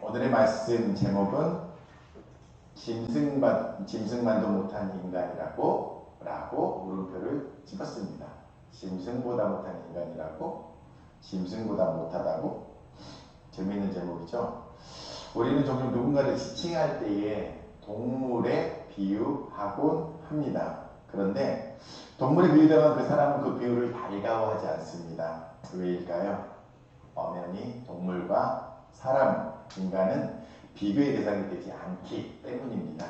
오늘의 말씀 제목은 짐승만도 못한 인간이라고 물음표를 찍었습니다. 짐승보다 못한 인간이라고? 짐승보다 못하다고? 재미있는 제목이죠. 우리는 종종 누군가를 지칭할 때에 동물에 비유하곤 합니다. 그런데 동물에 비유되면 그 사람은 그 비유를 달가워하지 않습니다. 왜일까요? 엄연히 동물과 사람, 인간은 비교의 대상이 되지 않기 때문입니다.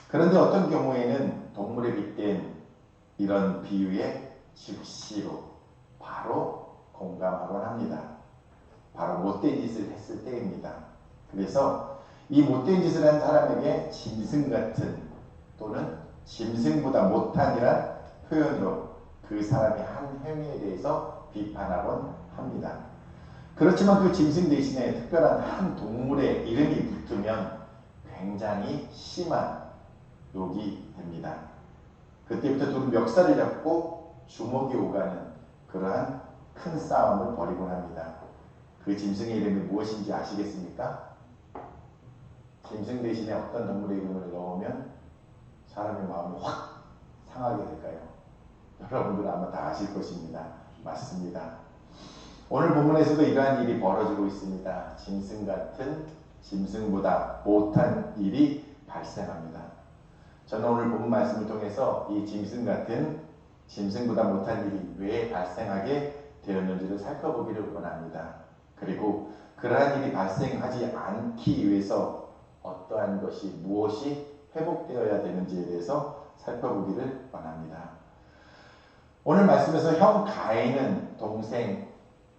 그런데 어떤 경우에는 동물에 빗댄 이런 비유에 즉시로 바로 공감하곤 합니다. 바로 못된 짓을 했을 때입니다. 그래서 이 못된 짓을 한 사람에게 짐승 같은 또는 짐승보다 못한이란 표현으로 그 사람의 한 행위에 대해서 비판하곤 합니다. 그렇지만 그 짐승 대신에 특별한 한 동물의 이름이 붙으면 굉장히 심한 욕이 됩니다. 그때부터 둘은 멱살을 잡고 주먹이 오가는 그러한 큰 싸움을 벌이곤 합니다. 그 짐승의 이름이 무엇인지 아시겠습니까? 짐승 대신에 어떤 동물의 이름을 넣으면 사람의 마음이 확 상하게 될까요? 여러분들은 아마 다 아실 것입니다. 맞습니다. 오늘 본문에서도 이러한 일이 벌어지고 있습니다. 짐승 같은 짐승보다 못한 일이 발생합니다. 저는 오늘 본문 말씀을 통해서 이 짐승 같은 짐승보다 못한 일이 왜 발생하게 되었는지를 살펴보기를 원합니다. 그리고 그러한 일이 발생하지 않기 위해서 어떠한 것이 무엇이 회복되어야 되는지에 대해서 살펴보기를 원합니다. 오늘 말씀에서 형 가인은 동생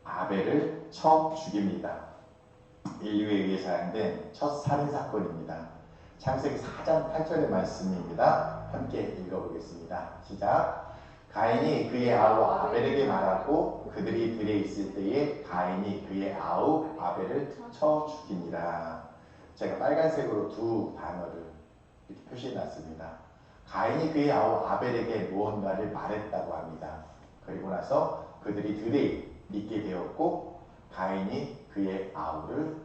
아벨을 쳐 죽입니다. 인류에 의해 자행된 첫 살인사건입니다. 창세기 4장 8절의 말씀입니다. 함께 읽어보겠습니다. 시작. 가인이 그의 아우 아벨에게 말하고 그들이 들에 있을 때에 가인이 그의 아우 아벨을 쳐 죽이니라. 제가 빨간색으로 두 단어를 이렇게 표시해놨습니다. 가인이 그의 아우 아벨에게 무언가를 말했다고 합니다. 그리고 나서 그들이 들에 있게 되었고 가인이 그의 아우를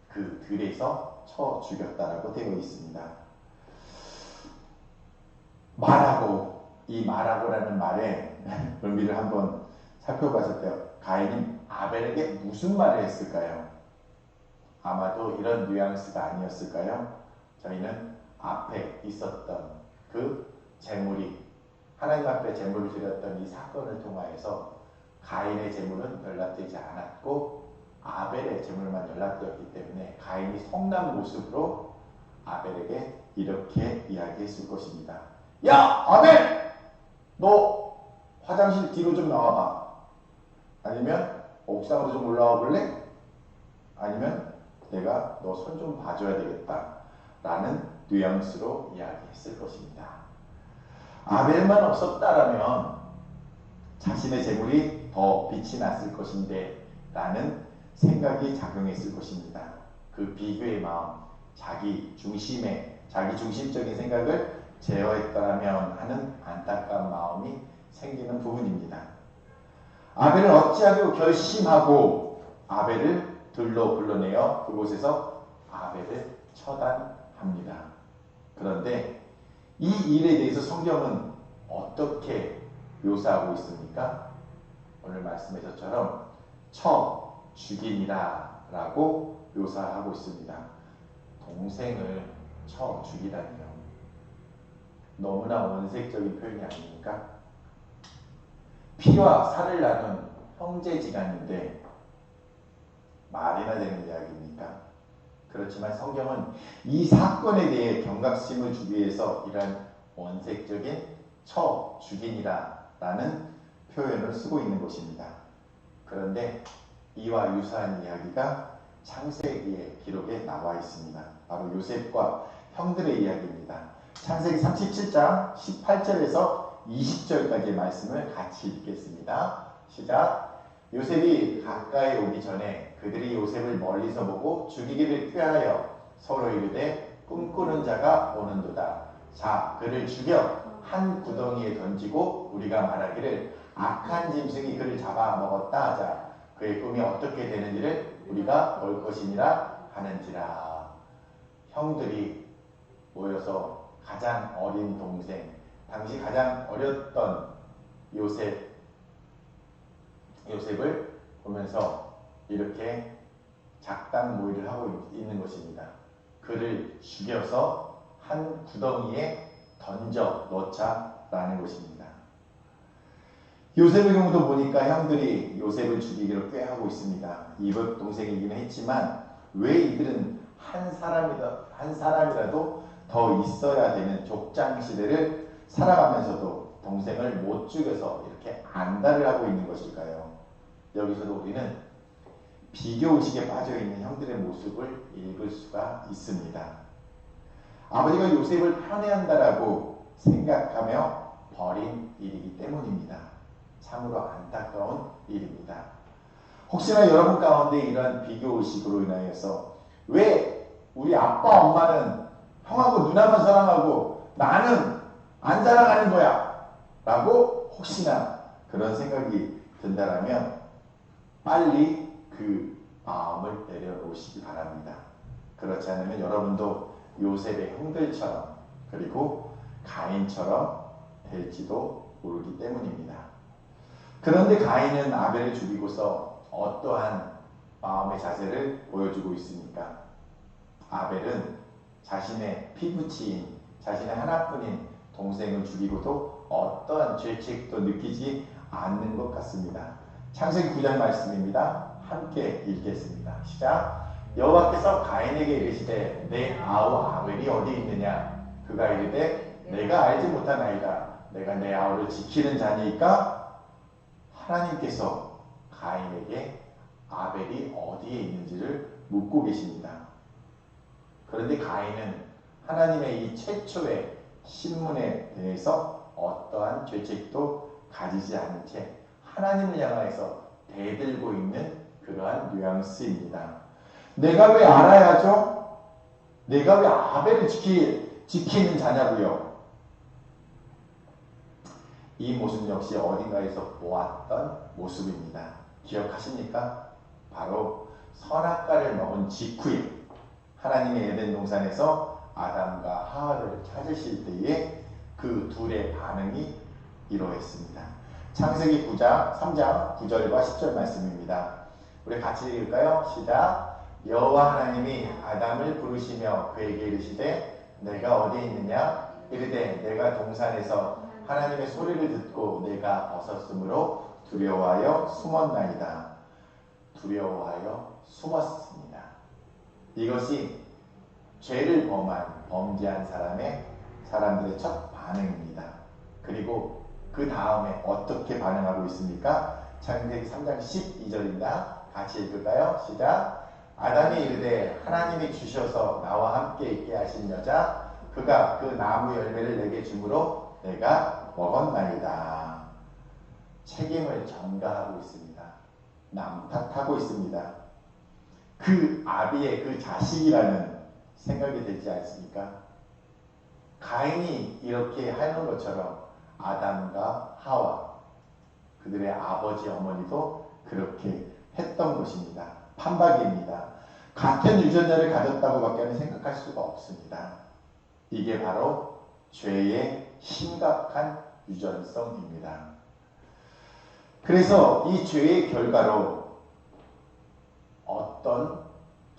그 들에서 쳐 죽였다라고 되어 있습니다. 이 말하고라는 말의 의미를 한번 살펴봤을 때 가인이 아벨에게 무슨 말을 했을까요? 아마도 이런 뉘앙스가 아니었을까요? 저희는 앞에 있었던 그 제물이 하나님 앞에 제물을 드렸던 이 사건을 통하여서 가인의 제물은 연락되지 않았고 아벨의 제물만 연락되었기 때문에 가인이 성난 모습으로 아벨에게 이렇게 이야기했을 것입니다. 야 아벨! 너 화장실 뒤로 좀 나와봐. 아니면 옥상으로 좀 올라와 볼래? 아니면 내가 너 손 좀 봐줘야 되겠다 라는 뉘앙스로 이야기했을 것입니다. 아벨만 없었다라면 자신의 제물이 더 빛이 났을 것인데 라는 생각이 작용했을 것입니다. 그 비교의 마음, 자기 중심적인 생각을 제어했더라면 하는 안타까운 마음이 생기는 부분입니다. 아벨을 어찌하기로 결심하고 아벨을 들로 불러내어 그곳에서 아벨을 처단합니다. 그런데 이 일에 대해서 성경은 어떻게 묘사하고 있습니까? 오늘 말씀에서처럼 쳐 죽이니라 라고 묘사하고 있습니다. 동생을 쳐 죽이다니요. 너무나 원색적인 표현이 아닙니까? 피와 살을 나눈 형제지간인데 말이나 되는 이야기입니까? 그렇지만 성경은 이 사건에 대해 경각심을 주기 위해서 이런 원색적인 쳐 죽이니라 라는 표현을 쓰고 있는 것입니다. 그런데 이와 유사한 이야기가 창세기의 기록에 나와 있습니다. 바로 요셉과 형들의 이야기입니다. 창세기 37장 18절에서 20절까지의 말씀을 같이 읽겠습니다. 시작. 요셉이 가까이 오기 전에 그들이 요셉을 멀리서 보고 죽이기를 꾀하여 서로 이르되 꿈꾸는 자가 오는도다. 자, 그를 죽여 한 구덩이에 던지고 우리가 말하기를 악한 짐승이 그를 잡아먹었다 하자. 그의 꿈이 어떻게 되는지를 우리가 볼 것이니라 하는지라. 형들이 모여서 가장 어린 동생, 당시 가장 어렸던 요셉을 보면서 이렇게 작당 모의를 하고 있는 것입니다. 그를 죽여서 한 구덩이에 던져 넣자라는 것입니다. 요셉의 경우도 보니까 형들이 요셉을 죽이기로 꾀하고 있습니다. 이복 동생이기는 했지만 왜 이들은 한 사람이라도 더 있어야 되는 족장 시대를 살아가면서도 동생을 못 죽여서 이렇게 안달을 하고 있는 것일까요? 여기서도 우리는 비교의식에 빠져있는 형들의 모습을 읽을 수가 있습니다. 아버지가 요셉을 편애한다라고 생각하며 버린 일이기 때문입니다. 참으로 안타까운 일입니다. 혹시나 여러분 가운데 이러한 비교의식으로 인하여서 왜 우리 아빠 엄마는 형하고 누나만 사랑하고 나는 안 사랑하는 거야 라고 혹시나 그런 생각이 든다라면 빨리 그 마음을 내려놓으시기 바랍니다. 그렇지 않으면 여러분도 요셉의 형들처럼 그리고 가인처럼 될지도 모르기 때문입니다. 그런데 가인은 아벨을 죽이고서 어떠한 마음의 자세를 보여주고 있습니까? 아벨은 자신의 피부치인 자신의 하나뿐인 동생을 죽이고도 어떠한 죄책도 느끼지 않는 것 같습니다. 창세기 9장 말씀입니다. 함께 읽겠습니다. 시작. 여호와께서 가인에게 이르시되 내 아우 아벨이 어디 있느냐? 그가 이르되 내가 알지 못하나이다. 내가 내 아우를 지키는 자니까. 하나님께서 가인에게 아벨이 어디에 있는지를 묻고 계십니다. 그런데 가인은 하나님의 이 최초의 신문에 대해서 어떠한 죄책도 가지지 않은 채 하나님을 향하여서 대들고 있는 그러한 뉘앙스입니다. 내가 왜 알아야죠? 내가 왜 아벨을 지키는 자냐고요? 이 모습 역시 어딘가에서 보았던 모습입니다. 기억하십니까? 바로 선악과를 먹은 직후에 하나님의 에덴 동산에서 아담과 하와를 찾으실 때에 그 둘의 반응이 이러했습니다. 창세기 9장 3장 9절과 10절 말씀입니다. 우리 같이 읽을까요? 시작. 여호와 하나님이 아담을 부르시며 그에게 이르시되 내가 어디 있느냐? 이르되 내가 동산에서 하나님의 소리를 듣고 내가 벗었으므로 두려워하여 숨었나이다. 두려워하여 숨었습니다. 이것이 죄를 범죄한 사람들의 첫 반응입니다. 그리고 그 다음에 어떻게 반응하고 있습니까? 창세기 3장 12절입니다. 같이 읽을까요? 시작. 아담이 이르되 하나님이 주셔서 나와 함께 있게 하신 여자 그가 그 나무 열매를 내게 주므로 내가 먹었나이다. 책임을 전가하고 있습니다. 남 탓하고 있습니다. 그 아비의 그 자식이라는 생각이 들지 않습니까? 가인이 이렇게 하는 것처럼 아담과 하와 그들의 아버지 어머니도 그렇게 했던 것입니다. 판박입니다. 같은 유전자를 가졌다고 밖에 생각할 수가 없습니다. 이게 바로 죄의 심각한 유전성입니다. 그래서 이 죄의 결과로 어떤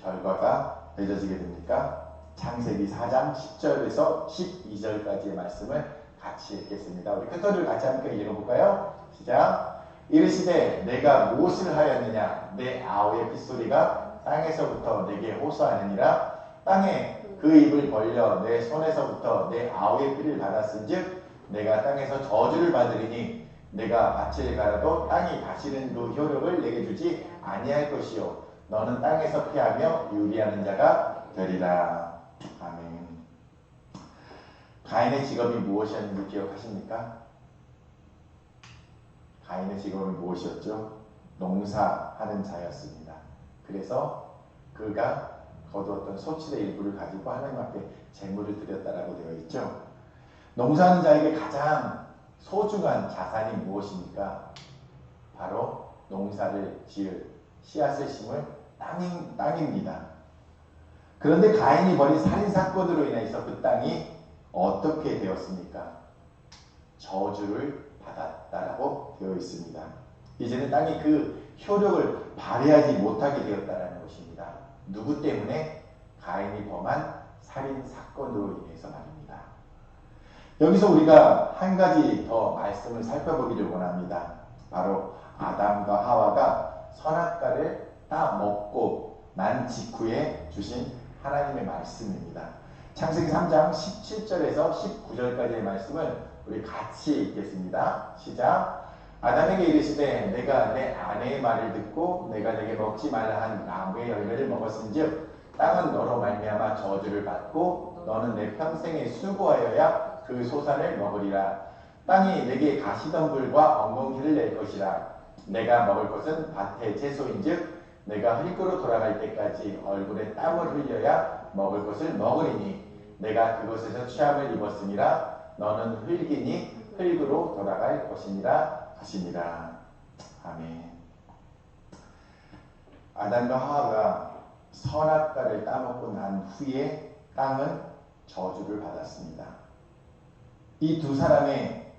결과가 맺어지게 됩니까? 창세기 4장 10절에서 12절까지의 말씀을 같이 읽겠습니다. 우리 큰 소리를 같이 함께 읽어볼까요? 시작. 이르시되 내가 무엇을 하였느냐? 내 아우의 핏소리가 땅에서부터 내게 호소하느니라. 땅에 그 입을 벌려 내 손에서부터 내 아우의 피를 받았은즉 내가 땅에서 저주를 받으리니 내가 밭을 갈아도 땅이 다시는 그 효력을 내게 주지 아니할 것이요 너는 땅에서 피하며 유리하는 자가 되리라. 아멘. 가인의 직업이 무엇이었는지 기억하십니까? 가인의 직업이 무엇이었죠? 농사하는 자였습니다. 그래서 그가 거두었던 소출의 일부를 가지고 하나님 앞에 제물을 드렸다라고 되어 있죠. 농사하는 자에게 가장 소중한 자산이 무엇입니까? 바로 농사를 지을 씨앗을 심을 땅입니다. 그런데 가인이 벌인 살인사건으로 인해서 그 땅이 어떻게 되었습니까? 저주를 받았다라고 되어 있습니다. 이제는 땅이 그 효력을 발휘하지 못하게 되었다는 것입니다. 누구 때문에? 가인이 범한 살인사건으로 인해서 말입니다. 여기서 우리가 한 가지 더 말씀을 살펴보기를 원합니다. 바로 아담과 하와가 선악과를 다 먹고 난 직후에 주신 하나님의 말씀입니다. 창세기 3장 17절에서 19절까지의 말씀을 우리 같이 읽겠습니다. 시작. 아담에게 이르시되 내가 내 아내의 말을 듣고 내가 내게 먹지 말라 한 나무의 열매를 먹었은즉 땅은 너로 말미암아 저주를 받고 너는 내 평생에 수고하여야 그 소산을 먹으리라. 땅이 내게 가시덤불과 엉겅퀴를 낼 것이라. 내가 먹을 것은 밭의 채소인즉 내가 흙으로 돌아갈 때까지 얼굴에 땀을 흘려야 먹을 것을 먹으리니 내가 그곳에서 취함을 입었으니라. 너는 흙이니 흙으로 돌아갈 것이니라 하시니라. 아멘. 아담과 하와가 선악과를 따먹고 난 후에 땅은 저주를 받았습니다. 이 두 사람의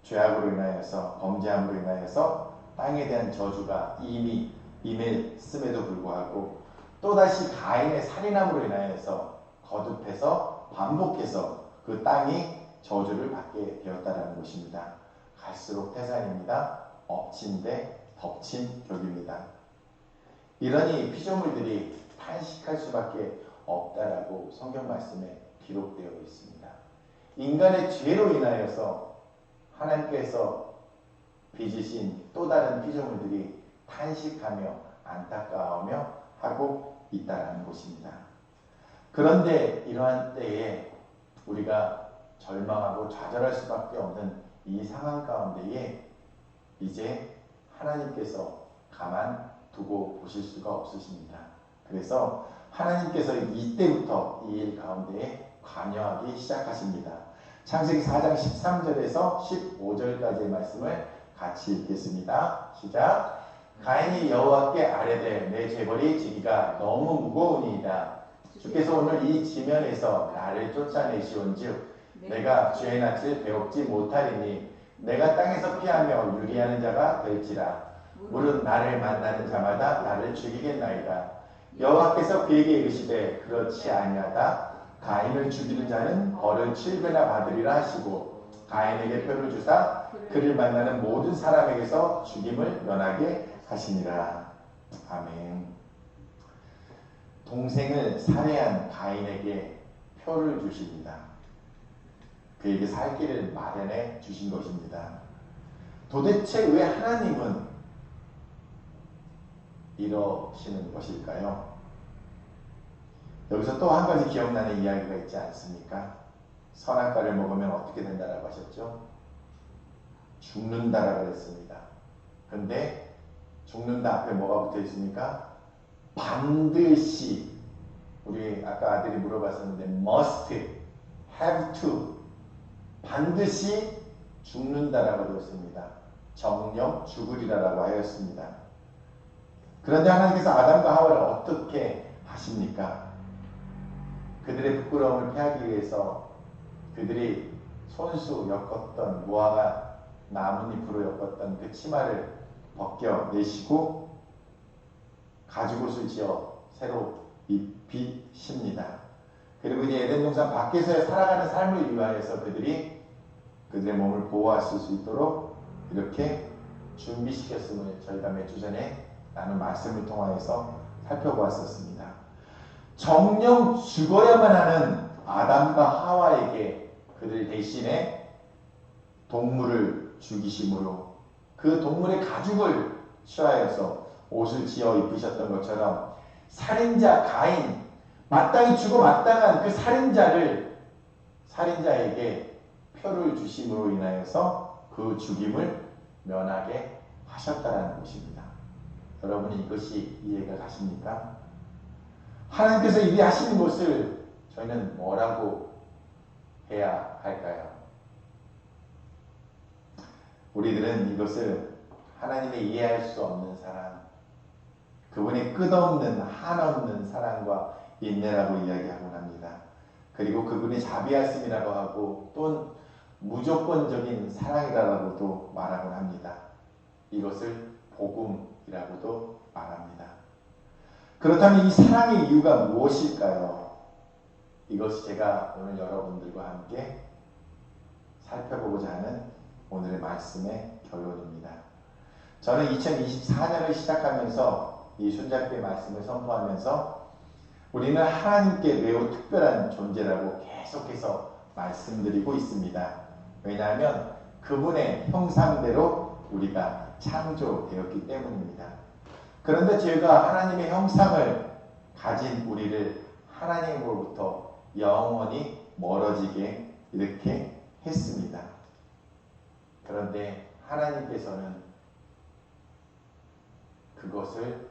죄악으로 인하여서 범죄함으로 인하여서 땅에 대한 저주가 이미 임했음에도 불구하고 또다시 가인의 살인함으로 인하여서 거듭해서 반복해서 그 땅이 저주를 받게 되었다는 것입니다. 갈수록 태산입니다. 엎친 데 덮친 격입니다. 이러니 피조물들이 탄식할 수밖에 없다라고 성경 말씀에 기록되어 있습니다. 인간의 죄로 인하여서 하나님께서 빚으신 또 다른 피조물들이 탄식하며 안타까워하며 하고 있다는 것입니다. 그런데 이러한 때에 우리가 절망하고 좌절할 수밖에 없는 이 상황 가운데에 이제 하나님께서 가만 두고 보실 수가 없으십니다. 그래서 하나님께서 이때부터 이 일 가운데에 관여하기 시작하십니다. 창세기 4장 13절에서 15절까지의 말씀을 같이 읽겠습니다. 시작. 가인이 여호와께 아뢰되 내 죄벌이 지기가 너무 무거우니이다. 주께서 오늘 이 지면에서 나를 쫓아내시온즉 내가 죄의 낯을 배웁지 못하리니 내가 땅에서 피하며 유리하는 자가 될지라. 물은 나를 만나는 자마다 나를 죽이겠나이다. 여호와께서 그에게 이르시되 그렇지 아니하다. 가인을 죽이는 자는 벌을 7배나 받으리라 하시고 가인에게 표를 주사 그를 만나는 모든 사람에게서 죽임을 면하게 하시니라. 아멘. 동생을 살해한 가인에게 표를 주십니다. 그에게 살 길을 마련해 주신 것입니다. 도대체 왜 하나님은 이러시는 것일까요? 여기서 또 한 가지 기억나는 이야기가 있지 않습니까? 선악과를 먹으면 어떻게 된다라고 하셨죠? 죽는다라고 했습니다. 근데 죽는다 앞에 뭐가 붙어 있습니까? 반드시, 우리 아까 아들이 물어봤었는데 must, have to, 반드시 죽는다라고 되었습니다. 정령 죽으리라라고 하였습니다. 그런데 하나님께서 아담과 하와를 어떻게 하십니까? 그들의 부끄러움을 피하기 위해서 그들이 손수 엮었던 무화과 나뭇잎으로 엮었던 그 치마를 벗겨내시고 가죽옷을 지어 새로 입히십니다. 그리고 이제 에덴 동산 밖에서 살아가는 삶을 위하여서 그들이 그들의 몸을 보호하실 수 있도록 이렇게 준비시켰음을 저희가 몇 주 전에 나눈 말씀을 통하여서 살펴보았었습니다. 정령 죽어야만 하는 아담과 하와에게 그들 대신에 동물을 죽이심으로 그 동물의 가죽을 취하여서 옷을 지어 입으셨던 것처럼 살인자 가인, 마땅히 죽어 마땅한 그 살인자에게 표를 주심으로 인하여서 그 죽임을 면하게 하셨다는 것입니다. 여러분이 이것이 이해가 가십니까? 하나님께서 이리 하시는 것을 저희는 뭐라고 해야 할까요? 우리들은 이것을 하나님의 이해할 수 없는 사랑, 그분의 끝없는 한없는 사랑과 인내라고 이야기하곤 합니다. 그리고 그분의 자비하심이라고 하고 또 무조건적인 사랑이라고도 말하곤 합니다. 이것을 복음이라고도 말합니다. 그렇다면 이 사랑의 이유가 무엇일까요? 이것이 제가 오늘 여러분들과 함께 살펴보고자 하는 오늘의 말씀의 결론입니다. 저는 2024년을 시작하면서 이 손잡이의 말씀을 선포하면서 우리는 하나님께 매우 특별한 존재라고 계속해서 말씀드리고 있습니다. 왜냐하면 그분의 형상대로 우리가 창조되었기 때문입니다. 그런데 죄가 하나님의 형상을 가진 우리를 하나님으로부터 영원히 멀어지게 이렇게 했습니다. 그런데 하나님께서는 그것을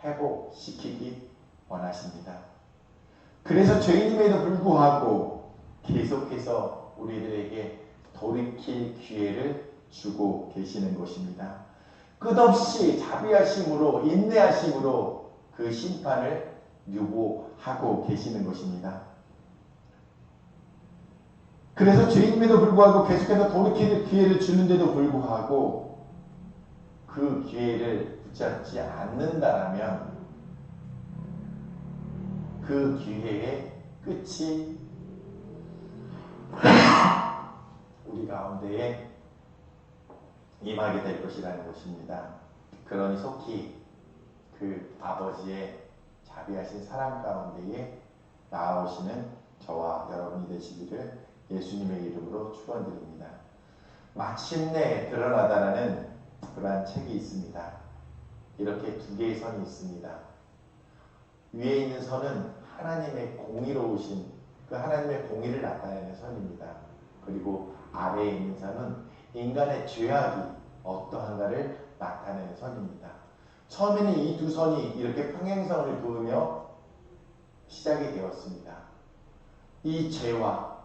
회복시키기 원하십니다. 그래서 죄인임에도 불구하고 계속해서 우리들에게 돌이킬 기회를 주고 계시는 것입니다. 끝없이 자비하심으로 인내하심으로 그 심판을 유보하고 계시는 것입니다. 그래서 죄인임에도 불구하고 계속해서 돌이킬 기회를 주는데도 불구하고 그 기회를 붙잡지 않는다라면 그 기회의 끝이 우리 가운데에 임하게 될 것이라는 것입니다. 그러니 속히 그 아버지의 자비하신 사랑 가운데에 나아오시는 저와 여러분이 되시기를 예수님의 이름으로 축원드립니다. 마침내 드러나다라는 그러한 책이 있습니다. 이렇게 두 개의 선이 있습니다. 위에 있는 선은 하나님의 공의로우신 그 하나님의 공의를 나타내는 선입니다. 그리고 아래에 있는 선은 인간의 죄악이 어떠한가를 나타내는 선입니다. 처음에는 이 두 선이 이렇게 평행선을 그으며 시작이 되었습니다. 이 죄와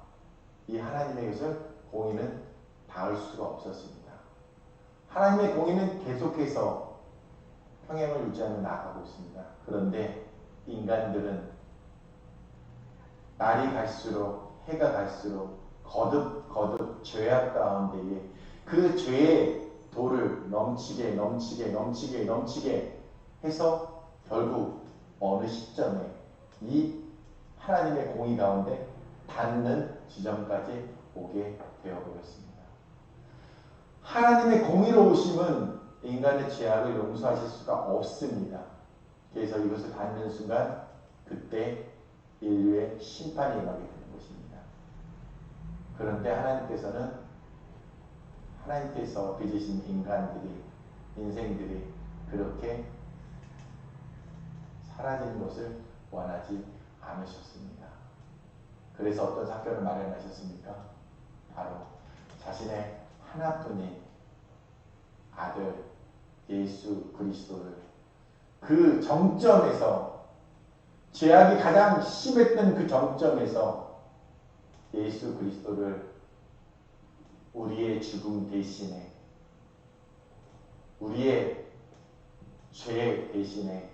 이 하나님의 것을 공의는 닿을 수가 없었습니다. 하나님의 공의는 계속해서 평행을 유지하며 나아가고 있습니다. 그런데 인간들은 날이 갈수록 해가 갈수록 거듭 죄악 가운데에 그 죄의 돌을 넘치게 해서 결국 어느 시점에 이 하나님의 공의 가운데 닿는 지점까지 오게 되어버렸습니다. 하나님의 공의로우심은 인간의 죄악을 용서하실 수가 없습니다. 그래서 이것을 닿는 순간 그때 인류의 심판이 임하게 되는 것입니다. 그런데 하나님께서 빚으신 인생들이 그렇게 사라지는 것을 원하지 않으셨습니다. 그래서 어떤 사건을 마련하셨습니까? 바로 자신의 하나뿐인 아들 예수 그리스도를 그 정점에서 죄악이 가장 심했던 그 정점에서 예수 그리스도를 우리의 죽음 대신에 우리의 죄 대신에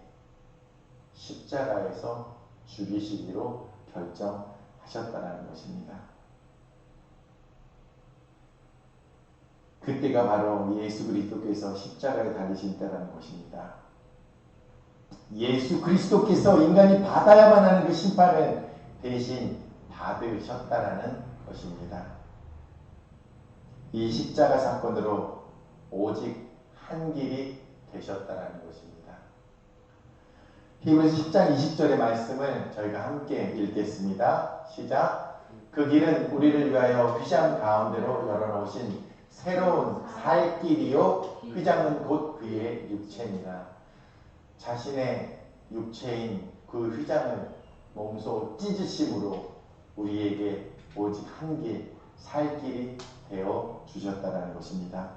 십자가에서 죽이시기로 결정하셨다는 것입니다. 그때가 바로 예수 그리스도께서 십자가에 달리신 때라는 것입니다. 예수 그리스도께서 인간이 받아야만 하는 그 심판을 대신 받으셨다라는 것입니다. 이 십자가 사건으로 오직 한 길이 되셨다라는 것입니다. 히브리서 10장 20절의 말씀을 저희가 함께 읽겠습니다. 시작. 그 길은 우리를 위하여 휘장 가운데로 열어놓으신 새로운 살 길이요 휘장은 곧 그의 육체니라. 자신의 육체인 그 휘장을 몸소 찢으심으로 우리에게 오직 한 길, 살 길이 되어 주셨다는 것입니다.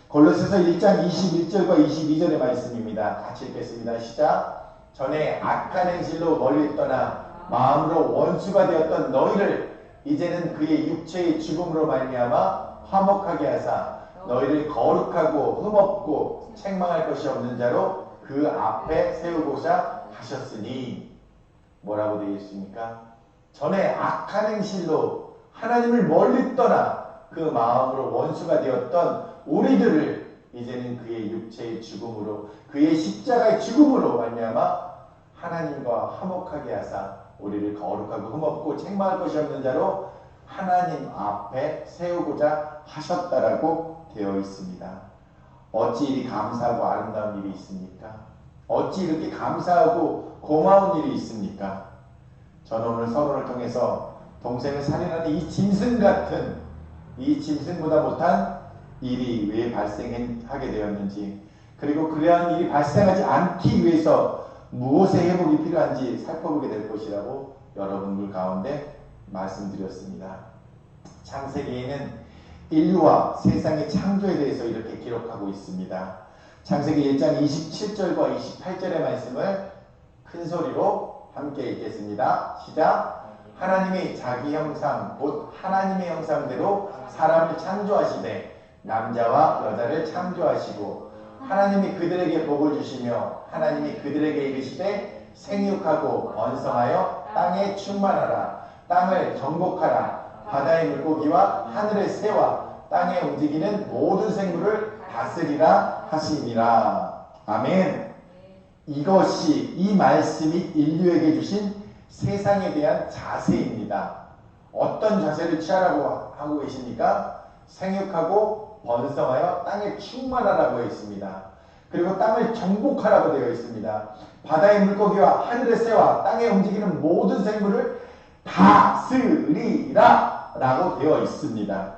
골로새서 1장 21절과 22절의 말씀입니다. 같이 읽겠습니다. 시작. 전에 악한 행실로 멀리 떠나 마음으로 원수가 되었던 너희를 이제는 그의 육체의 죽음으로 말미암아 화목하게 하사 너희를 거룩하고 흠없고 책망할 것이 없는 자로 그 앞에 세우고자 하셨으니 뭐라고 되어 있습니까? 전에 악한 행실로 하나님을 멀리 떠나 그 마음으로 원수가 되었던 우리들을 이제는 그의 육체의 죽음으로, 그의 십자가의 죽음으로 말미암아 하나님과 화목하게 하사 우리를 거룩하고 흠없고 책망할 것이 없는 자로 하나님 앞에 세우고자 하셨다라고 되어 있습니다. 어찌 이리 감사하고 아름다운 일이 있습니까? 어찌 이렇게 감사하고 고마운 일이 있습니까? 저는 오늘 서론을 통해서 동생을 살인하는 이 짐승 같은, 이 짐승보다 못한 일이 왜 발생하게 되었는지, 그리고 그러한 일이 발생하지 않기 위해서 무엇의 회복이 필요한지 살펴보게 될 것이라고 여러분들 가운데 말씀드렸습니다. 창세기에는 인류와 세상의 창조에 대해서 이렇게 기록하고 있습니다. 창세기 1장 27절과 28절의 말씀을 큰 소리로 함께 읽겠습니다. 시작. 하나님이 자기 형상 곧 하나님의 형상대로 사람을 창조하시되 남자와 여자를 창조하시고 하나님이 그들에게 복을 주시며 하나님이 그들에게 이르시되 생육하고 번성하여 땅에 충만하라. 땅을 정복하라. 바다의 물고기와 하늘의 새와 땅에 움직이는 모든 생물을 다스리라 하시니라. 아멘. 이것이, 이 말씀이 인류에게 주신 세상에 대한 자세입니다. 어떤 자세를 취하라고 하고 계십니까? 생육하고 번성하여 땅에 충만하라고 했습니다. 그리고 땅을 정복하라고 되어 있습니다. 바다의 물고기와 하늘의 새와 땅에 움직이는 모든 생물을 다스리라 라고 되어 있습니다.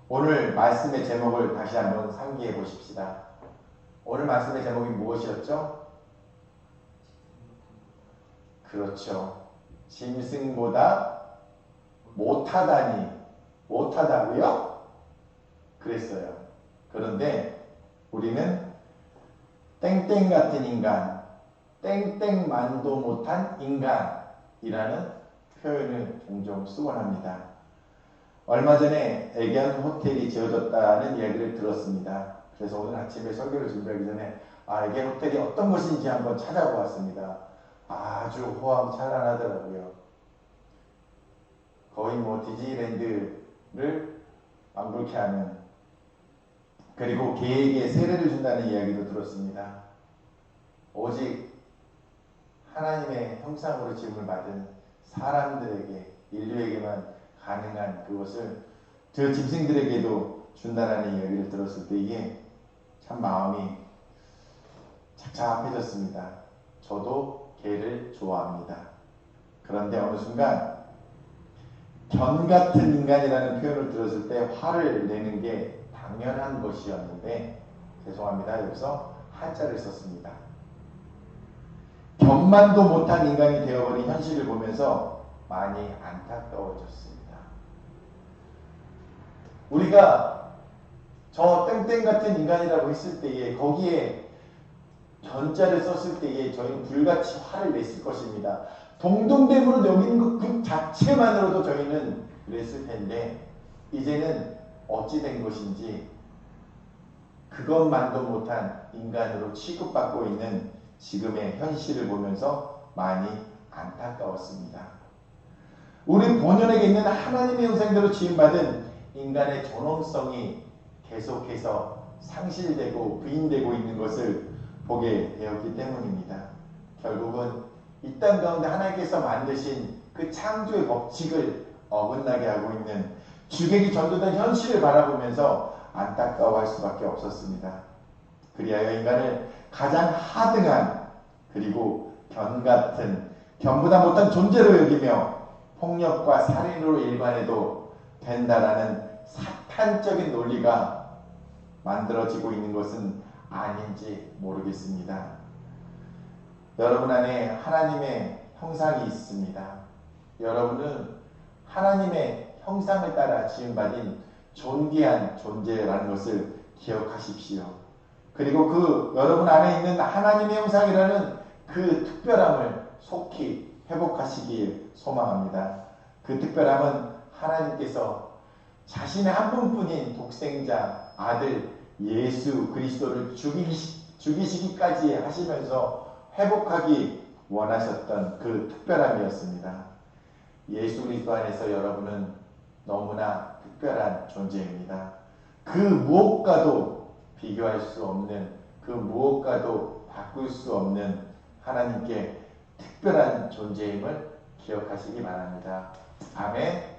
오늘 말씀의 제목을 다시 한번 상기해 보십시다. 오늘 말씀의 제목이 무엇이었죠? 그렇죠. 짐승보다 못하다니. 못하다고요? 그랬어요. 그런데 우리는 땡땡 같은 인간, 땡땡만도 못한 인간이라는 표현을 종종 쓰곤 합니다. 얼마 전에 애견 호텔이 지어졌다는 이야기를 들었습니다. 그래서 오늘 아침에 설교를 준비하기 전에 애견 호텔이 어떤 것인지 한번 찾아보았습니다. 아주 호황찬란하더라고요. 거의 디즈니랜드를 방불케 하는, 그리고 개에게 세례를 준다는 이야기도 들었습니다. 오직 하나님의 형상으로 지음을 받은 사람들에게, 인류에게만 가능한 그것을 저 짐승들에게도 준다라는 이야기를 들었을 때 이게 참 마음이 착잡해졌습니다. 저도 개를 좋아합니다. 그런데 어느 순간 견 같은 인간이라는 표현을 들었을 때 화를 내는 게 당연한 것이었는데, 죄송합니다. 여기서 한자를 썼습니다. 견만도 못한 인간이 되어버린 현실을 보면서 많이 안타까워졌습니다. 우리가 저 땡땡 같은 인간이라고 했을 때에 거기에 견자를 썼을 때에 저희는 불같이 화를 냈을 것입니다. 동등됨으로 여기는 그 자체만으로도 저희는 그랬을 텐데, 이제는 어찌 된 것인지 그것만도 못한 인간으로 취급받고 있는 지금의 현실을 보면서 많이 안타까웠습니다. 우리 본연에게 있는 하나님의 형상대로 지음받은 인간의 존엄성이 계속해서 상실되고 부인되고 있는 것을 보게 되었기 때문입니다. 결국은 이 땅 가운데 하나님께서 만드신 그 창조의 법칙을 어긋나게 하고 있는 주객이 전도된 현실을 바라보면서 안타까워할 수밖에 없었습니다. 그리하여 인간을 가장 하등한, 그리고 견 같은, 견보다 못한 존재로 여기며 폭력과 살인으로 일관해도 된다라는 사탄적인 논리가 만들어지고 있는 것은 아닌지 모르겠습니다. 여러분 안에 하나님의 형상이 있습니다. 여러분은 하나님의 형상을 따라 지음받은 존귀한 존재라는 것을 기억하십시오. 그리고 그 여러분 안에 있는 하나님의 형상이라는 그 특별함을 속히 회복하시길 소망합니다. 그 특별함은 하나님께서 자신의 한 분뿐인 독생자 아들 예수 그리스도를 죽이시기까지 하시면서 회복하기 원하셨던 그 특별함이었습니다. 예수 그리스도 안에서 여러분은 너무나 특별한 존재입니다. 그 무엇과도 비교할 수 없는, 그 무엇과도 바꿀 수 없는 하나님께 특별한 존재임을 기억하시기 바랍니다. 아멘.